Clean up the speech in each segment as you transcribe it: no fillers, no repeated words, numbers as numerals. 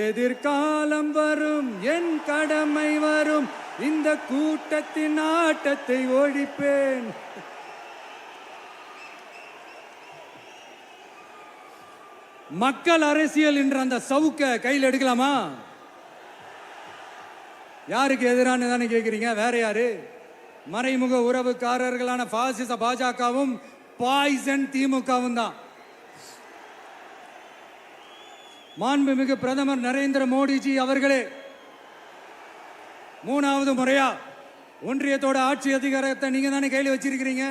எதிர்காலம் வரும், என் கடமை வரும், இந்த கூட்டத்தின் ஆட்டத்தை ஒழிப்பேன். மக்கள் அரசியல் என்ற அந்த சவுக்க கையில் எடுக்கலாமா? யாருக்கு எதிரான தானே கேட்கிறீங்க? வேற யாரு? மறைமுக உறவுக்காரர்களான பாசிச பாஜகவும் பாய்சன் திமுகவும் தான். மாண்புமிகு பிரதமர் நரேந்திர மோடிஜி அவர்களே, 3வது முறையா ஒன்றியத்தோட ஆட்சி அதிகாரத்தை நீங்க தானே கையில் வச்சிருக்கிறீங்க.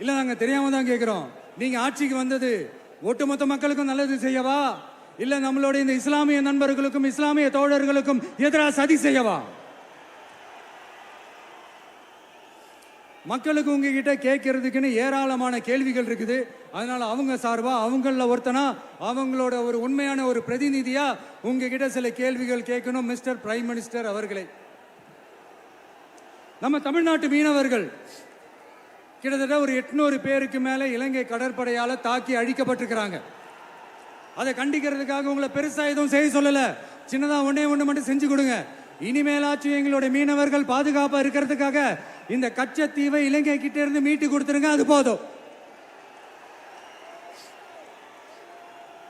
இல்ல, நாங்க தெரியாம தான் கேட்கிறோம். நீங்க ஆட்சிக்கு வந்தது ஒட்டுமொத்த மக்களுக்கும் நல்லது செய்யவா, இல்ல நம்மளுடைய இந்த இஸ்லாமிய நண்பர்களுக்கும் இஸ்லாமிய தோழர்களுக்கும் எதிராக சதி செய்யவா? மக்களுக்கு உங்ககிட்ட கேட்கறதுக்குன்னு ஏராளமான கேள்விகள் இருக்குது. அதனால அவங்க சார்பா, அவங்கள ஒருத்தனா, அவங்களோட ஒரு உண்மையான ஒரு பிரதிநிதியா உங்ககிட்ட சில கேள்விகள் கேட்கணும். மிஸ்டர் பிரைம் மினிஸ்டர் அவர்களே, நம்ம தமிழ்நாட்டு மீனவர்கள் கிட்டத்தட்ட ஒரு 800 பேருக்கு மேல இலங்கை கடற்படையால தாக்கி அழிக்கப்பட்டிருக்கிறாங்க. அதை கண்டிக்கிறதுக்காக உங்களை பெருசா எதுவும் செய்ய சொல்லல. சின்னதா ஒண்ணு மட்டும் செஞ்சு கொடுங்க. இனிமேலாச்சும் எங்களுடைய மீனவர்கள் பாதுகாப்பா இருக்கிறதுக்காக இந்த கச்சத்தீவை இலங்கை கிட்ட இருந்து மீட்டு கொடுத்துருங்க. அது போதும்.